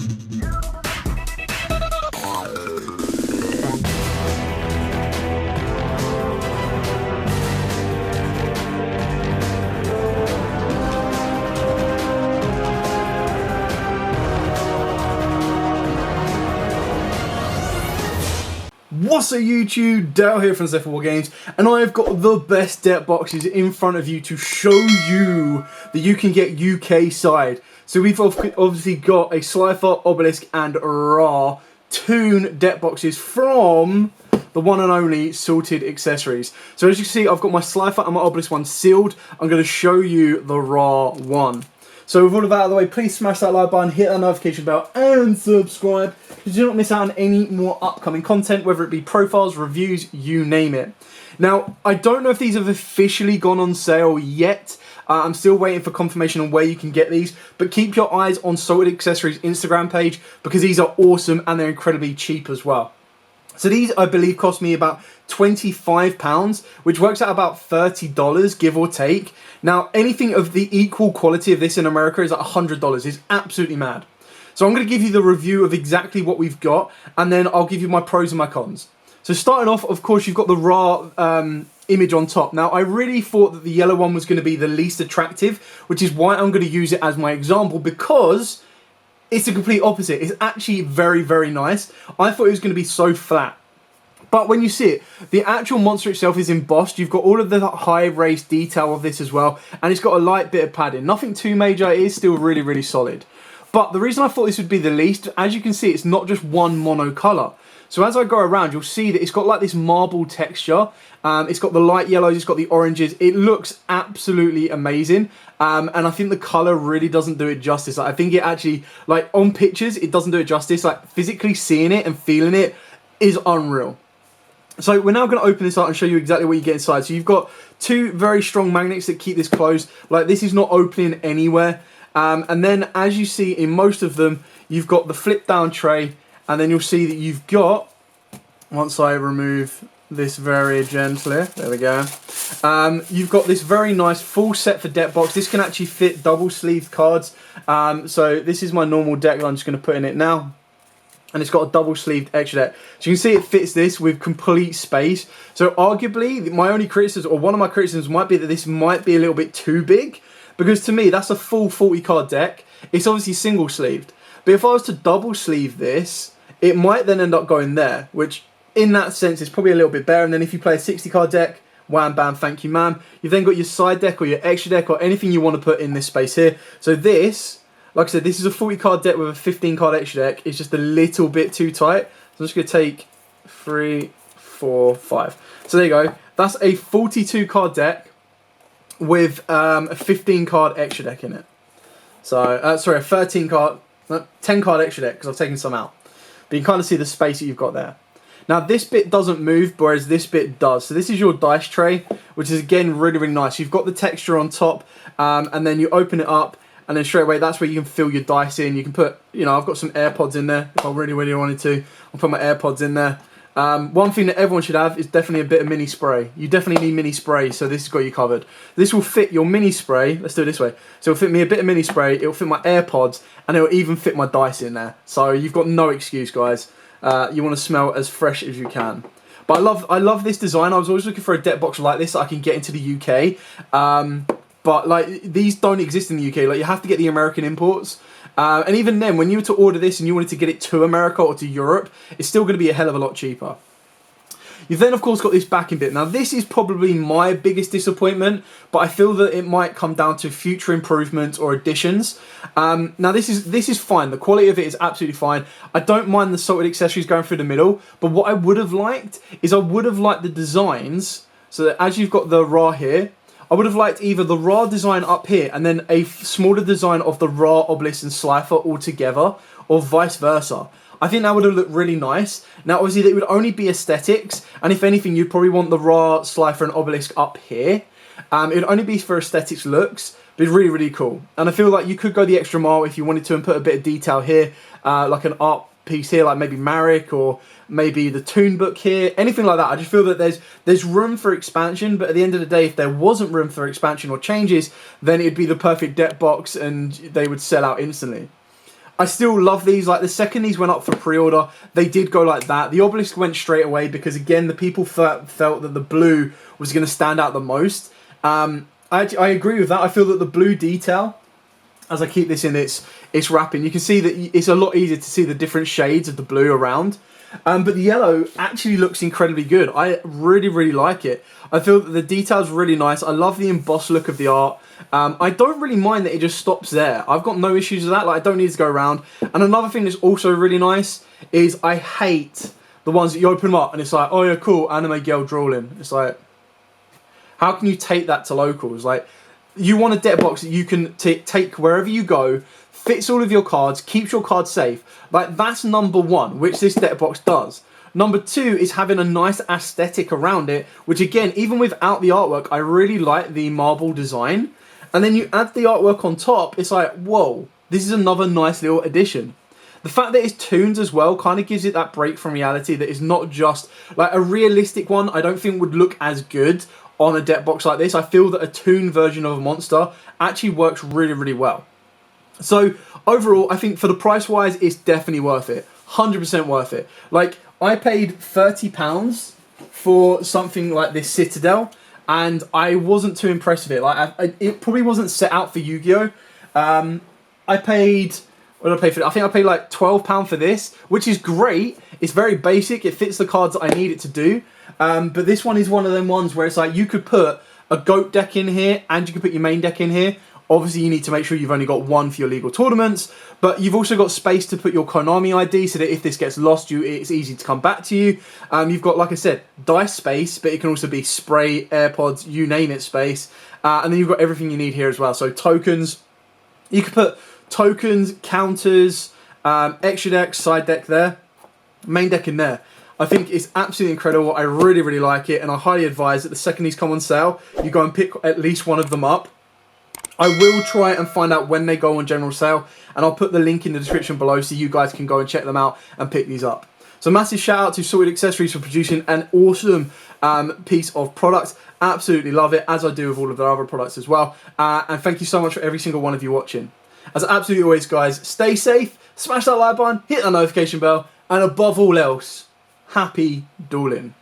What's up YouTube, Dale here from Zephyr War Games, and I have got the best deck boxes in front of you to show you that you can get UK side. So we've obviously got a Slifer, Obelisk and Ra Toon deck boxes from the one and only Sorted Accessories. So as you can see, I've got my Slifer and my Obelisk one sealed. I'm going to show you the Ra one. So with all of that out of the way, please smash that like button, hit that notification bell, and subscribe so you do not miss out on any more upcoming content, whether it be profiles, reviews, you name it. Now, I don't know if these have officially gone on sale yet. I'm still waiting for confirmation on where you can get these, but keep your eyes on Sorted Accessories Instagram page because these are awesome and they're incredibly cheap as well. So these, I believe, cost me about £25, which works out about $30, give or take. Now, anything of the equal quality of this in America is like $100. It's absolutely mad. So I'm going to give you the review of exactly what we've got, and then I'll give you my pros and my cons. So starting off, of course, you've got the Ra image on top. Now, I really thought that the yellow one was going to be the least attractive, which is why I'm going to use it as my example, because it's the complete opposite. It's actually very, very nice. I thought it was going to be so flat. But when you see it, the actual monster itself is embossed. You've got all of the high-res detail of this as well. And it's got a light bit of padding. Nothing too major. It is still really, really solid. But the reason I thought this would be the least, as you can see, it's not just one mono colour. So as I go around, you'll see that it's got like this marble texture. It's got the light yellows, it's got the oranges. It looks absolutely amazing. And I think the colour really doesn't do it justice. Like, I think it actually, like on pictures, it doesn't do it justice. Like physically seeing it and feeling it is unreal. So we're now going to open this up and show you exactly what you get inside. So you've got two very strong magnets that keep this closed. Like this is not opening anywhere. And then as you see in most of them, you've got the flip down tray. And then you'll see that you've got, once I remove this very gently, there we go. You've got this very nice full set for deck box. This can actually fit double sleeved cards. So this is my normal deck that I'm just going to put in it now. And it's got a double sleeved extra deck. So you can see it fits this with complete space. So arguably, my only criticism, or one of my criticisms might be that this might be a little bit too big. Because to me, that's a full 40 card deck. It's obviously single sleeved. But if I was to double sleeve this, it might then end up going there, which in that sense is probably a little bit better. And then if you play a 60 card deck, wham, bam, thank you, ma'am. You've then got your side deck or your extra deck or anything you want to put in this space here. So this, like I said, this is a 40 card deck with a 15 card extra deck. It's just a little bit too tight. So I'm just going to take 3, 4, 5. So there you go. That's a 42 card deck with a 15 card extra deck in it. So, sorry, a 13 card, 10 card extra deck because I've taken some out. But you can kind of see the space that you've got there. Now this bit doesn't move, whereas this bit does. So this is your dice tray, which is again really, really nice. You've got the texture on top, and then you open it up, and then straight away that's where you can fill your dice in. You can put, you know, I've got some AirPods in there if I really, really wanted to. I'll put my AirPods in there. One thing that everyone should have is definitely a bit of mini spray. You definitely need mini spray, so this has got you covered. This will fit your mini spray. Let's do it this way. So it'll fit me a bit of mini spray, it'll fit my AirPods, and it'll even fit my dice in there. So you've got no excuse, guys. You want to smell as fresh as you can. But I love this design. I was always looking for a deck box like this that I can get into the UK. But like these don't exist in the UK. Like you have to get the American imports. And even then, when you were to order this and you wanted to get it to America or to Europe, it's still going to be a hell of a lot cheaper. You've then, of course, got this backing bit. Now, this is probably my biggest disappointment, but I feel that it might come down to future improvements or additions. Now, this is fine. The quality of it is absolutely fine. I don't mind the Sorted Accessories going through the middle, but what I would have liked is I would have liked the designs, so that as you've got the Ra here, I would have liked either the Ra design up here and then a smaller design of the Ra, Obelisk and Slifer all together, or vice versa. I think that would have looked really nice. Now, obviously, it would only be aesthetics, and if anything, you'd probably want the Ra, Slifer and Obelisk up here. It would only be for aesthetics looks, but it's really, really cool. And I feel like you could go the extra mile if you wanted to and put a bit of detail here, like an art piece here, like maybe Marek or maybe the Toon book here, anything like that. I just feel that there's room for expansion, but at the end of the day, if there wasn't room for expansion or changes, then it'd be the perfect deck box and they would sell out instantly. I still love these. Like the second these went up for pre-order, they did go like that. The obelisk went straight away because again, the people felt that the blue was going to stand out the most. I agree with that. I feel that the blue detail, as I keep this in its wrapping, you can see that it's a lot easier to see the different shades of the blue around. But the yellow actually looks incredibly good. I really, really like it. I feel that the detail's really nice. I love the embossed look of the art. I don't really mind that it just stops there. I've got no issues with that. Like, I don't need to go around. And another thing that's also really nice is I hate the ones that you open them up and it's like, oh yeah, cool, anime girl drawing. It's like, how can you take that to locals? Like, you want a deck box that you can take wherever you go, fits all of your cards, keeps your cards safe. Like, that's number one, which this deck box does. Number two is having a nice aesthetic around it, which again, even without the artwork, I really like the marble design. And then you add the artwork on top, it's like, whoa, this is another nice little addition. The fact that it's Toons as well kind of gives it that break from reality that is not just, like a realistic one, I don't think would look as good on a deck box like this. I feel that a Toon version of a monster actually works really, really well. So overall, I think for the price wise, it's definitely worth it. 100% worth it. Like, I paid £30 for something like this Citadel, and I wasn't too impressed with it. Like, it probably wasn't set out for Yu-Gi-Oh! I paid, what did I pay for it? I think I paid like £12 for this, which is great. It's very basic. It fits the cards that I need it to do. But this one is one of them ones where it's like you could put a GOAT deck in here and you could put your main deck in here. Obviously, you need to make sure you've only got one for your legal tournaments, but you've also got space to put your Konami ID so that if this gets lost, it's easy to come back to you. You've got, like I said, dice space, but it can also be spray, AirPods, you name it space. And then you've got everything you need here as well. So tokens, you could put tokens, counters, extra deck, side deck there, main deck in there. I think it's absolutely incredible. I really, really like it, and I highly advise that the second these come on sale, you go and pick at least one of them up. I will try and find out when they go on general sale, and I'll put the link in the description below so you guys can go and check them out and pick these up. So massive shout out to Sorted Accessories for producing an awesome piece of product. Absolutely love it, as I do with all of their other products as well. And thank you so much for every single one of you watching. As absolutely always, guys, stay safe, smash that like button, hit that notification bell, and above all else, happy dueling.